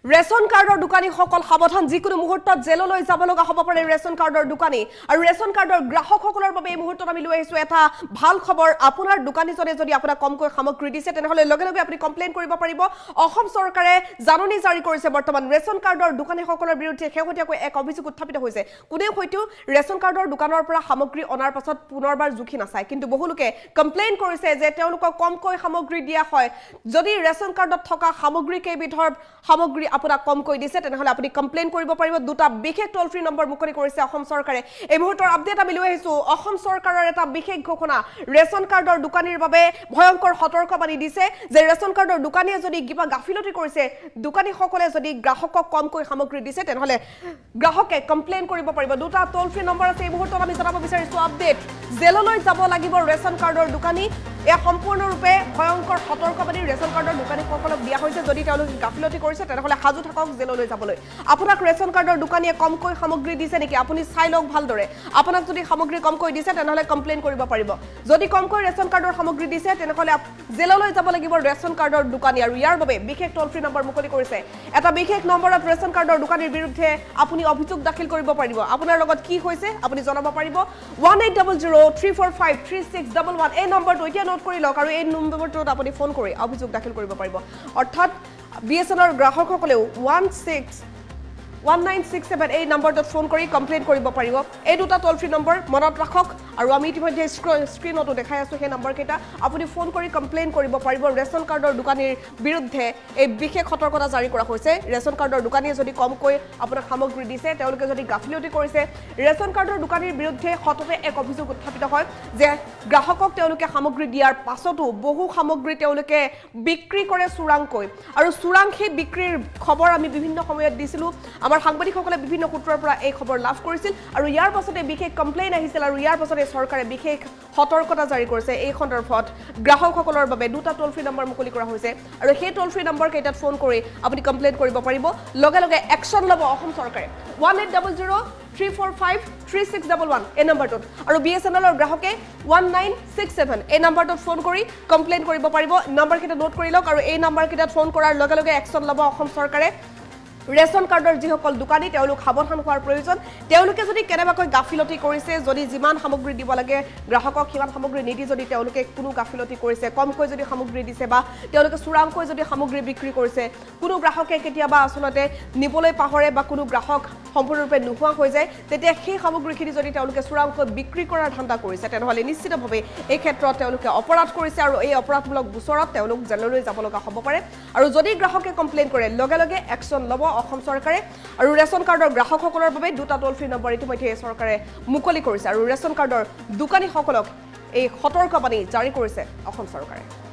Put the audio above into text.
ration কাৰ্ডৰ দোকানীসকল সাৱধান যিকোনো মুহূৰ্তত জেললৈ যাব লগা হ'ব পাৰে ৰেচন কাৰ্ডৰ দোকানী আৰু ৰেচন কাৰ্ডৰ গ্ৰাহকসকলৰ বাবে এই মুহূৰ্তত আমি লৈ আহিছো এটা ভাল খবৰ আপোনাৰ দোকানীজনে যদি আপোনাক কমকৈ সামগ্ৰী দিছে তেনেহলে লগে লগে আপুনি কমপ্লেইন কৰিব পাৰিব অসম চৰকাৰে জাননী জাৰি কৰিছে বৰ্তমান ৰেচন কাৰ্ডৰ দোকানীসকলৰ বিৰুদ্ধে শেহতীয়াকৈ এক অভিযোগ উত্থাপিত হৈছে কোনেও হয়তো ৰেচন কাৰ্ডৰ দোকানৰ পৰা সামগ্ৰী অনাৰ পাছত পুনৰবাৰ জুখি নাচায় কিন্তু বহুলোকে কমপ্লেইন কৰিছে যে তেওঁলোকক কমকৈ সামগ্ৰী দিয়া হয় যদি ৰেচন কাৰ্ডত থকা সামগ্ৰী কেইবিধৰ সামগ্ৰী আপোনাক কমকৈ দিছে তেনেহলে আপুনি কমপ্লেইন কৰিব পাৰিব দুটা বিশেষ টোল ফ্ৰী নম্বৰ মুকলি কৰিছে অসম চৰকাৰে এই মুহূৰ্তৰ আপডেট আমি লৈ আহিছো অসম চৰকাৰৰ এটা বিশেষ ঘোষণা ৰেচন কাৰ্ডৰ দোকানীৰ বাবে ভয়ংকৰ সতৰ্কবাণী দিছে যে ৰেচন কাৰ্ডৰ দোকানীয়ে যদি কিবা গাফিলতি কৰিছে দোকানীসকলে যদি গ্ৰাহকক কমকৈ সামগ্ৰী দিছে তেনেহলে গ্ৰাহকে কমপ্লেইন কৰিব পাৰিব দুটা টোল ফ্ৰী নম্বৰ আছে এই মুহূৰ্তত আমি জনাব বিচাৰিছো আপডেট জেললৈ যাব লাগিব ৰেচন কাৰ্ডৰ দোকানী এয়া সম্পূৰ্ণৰূপে ভয়ংকৰ সতৰ্কবাণী ৰেচন কাৰ্ডৰ দোকানীসকলক দিয়া হৈছে যদি তেওঁলোকে গাফিলতি কৰিছে তেনেহলে হাজু থাকক জেললৈ যাবলৈ আপোনাক ৰেচন কাৰ্ডৰ দোকানীয়ে কমকৈ সামগ্ৰী দিছে নেকি আপুনি চাই লওক ভালদৰে আপোনাক যদি সামগ্ৰী কমকৈ দিছে তেনেহলে কমপ্লেইন কৰিব পাৰিব যদি কমকৈ ৰেচন কাৰ্ডৰ সামগ্ৰী দিছে তেনেহলে জেললৈ যাব লাগিব ৰেচন কাৰ্ডৰ দোকানী আৰু ইয়াৰ বাবে বিশেষ টোল ফ্ৰী নম্বৰ মুকলি কৰিছে এটা বিশেষ নম্বৰত ৰেচন কাৰ্ডৰ দোকানীৰ বিৰুদ্ধে আপুনি অভিযোগ দাখিল কৰিব পাৰিব আপোনাৰ লগত কি হৈছে আপুনি জনাব পাৰিব 1800345361 এই নম্বৰটো এতিয়া নোট কৰি লওক আৰু এই নম্বৰটোত আপুনি ফোন কৰি অভিযোগ দাখিল কৰিব পাৰিব অৰ্থাৎ বিএসএনএলৰ গ্ৰাহকসকলেও 1967 এই নম্বৰটোত ফোন কৰি কমপ্লেইন কৰিব পাৰিব এই দুটা টোল ফ্ৰী নম্বৰ মনত ৰাখক আৰু আমি ইতিমধ্যে স্ক্ৰীনতো দেখাই আছো সেই নম্বৰ কেইটা আপুনি ফোন কৰি কমপ্লেইন কৰিব পাৰিব ৰেচন কাৰ্ডৰ দোকানীৰ বিৰুদ্ধে এই বিশেষ সতৰ্কতা জাৰি কৰা হৈছে ৰেচন কাৰ্ডৰ দোকানীয়ে যদি কমকৈ আপোনাক সামগ্ৰী দিছে তেওঁলোকে যদি গাফিলতি কৰিছে ৰেচন কাৰ্ডৰ দোকানীৰ বিৰুদ্ধে সততে এক অভিযোগ উত্থাপিত হয় যে গ্ৰাহকক তেওঁলোকে সামগ্ৰী দিয়াৰ পাছতো বহু সামগ্ৰী তেওঁলোকে বিক্ৰী কৰে চুৰাংকৈ আৰু চুৰাংখে বিক্ৰীৰ খবৰ আমি বিভিন্ন সময়ত দিছিলো আমাৰ সাংবাদিকসকলে বিভিন্ন সূত্ৰৰ পৰা এই খবৰ লাভ কৰিছিল আৰু ইয়াৰ পাছতে বিশেষ কমপ্লেইন আহিছিল আৰু ইয়াৰ পাছতে চৰকাৰে বিশেষ সতৰ্কতা জাৰি কৰিছে এই সন্দৰ্ভত গ্ৰাহকসকলৰ বাবে দুটা টোল ফ্ৰী নম্বৰ মুকলি কৰা হৈছে আৰু সেই টোল ফ্ৰী নম্বৰ কেইটাত ফোন কৰি আপুনি কমপ্লেইন কৰিব পাৰিব লগে লগে একশ্যন ল'ব অসম চৰকাৰে 1800345361 এই নম্বৰটোত আৰু বিএসএনএলৰ গ্ৰাহকে 1967 এই নম্বৰটোত ফোন কৰি কমপ্লেইন কৰিব পাৰিব নম্বৰ কেইটা নোট কৰি লওক আৰু এই নম্বৰ কেইটাত ফোন কৰাৰ লগে লগে একশ্যন ল'ব অসম চৰকাৰে ৰেচন কাৰ্ডৰ যিসকল দোকানী তেওঁলোক সাৱধান হোৱাৰ প্ৰয়োজন তেওঁলোকে যদি কেনেবাকৈ গাফিলতি কৰিছে যদি যিমান সামগ্ৰী দিব লাগে গ্ৰাহকক সিমান সামগ্ৰী নিদি যদি তেওঁলোকে কোনো গাফিলতি কৰিছে কমকৈ যদি সামগ্ৰী দিছে বা তেওঁলোকে চুৰাংকৈ যদি সামগ্ৰী বিক্ৰী কৰিছে কোনো গ্ৰাহকে কেতিয়াবা আসলতে নিবলৈ পাহৰে বা কোনো গ্ৰাহক সম্পূৰ্ণৰূপে নোহোৱা হৈ যায় তেতিয়া সেই সামগ্ৰীখিনি যদি তেওঁলোকে চুৰাংকৈ বিক্ৰী কৰাৰ ধান্দা কৰিছে তেনেহলে নিশ্চিতভাৱে এই ক্ষেত্ৰত তেওঁলোকে অপৰাধ কৰিছে আৰু এই অপৰাধমূলক গোচৰত তেওঁলোক জেললৈ যাব লগা হ'ব পাৰে আৰু যদি গ্ৰাহকে কমপ্লেইন কৰে লগে লগে একশ্যন ল'ব অসম চৰকাৰে আৰু ৰেচন কাৰ্ডৰ গ্ৰাহকসকলৰ বাবে দুটা টোল ফ্ৰী নম্বৰ ইতিমধ্যে চৰকাৰে মুকলি কৰিছে আৰু ৰেচন কাৰ্ডৰ দোকানীসকলক এই সতৰ্কবাণী জাৰি কৰিছে অসম চৰকাৰে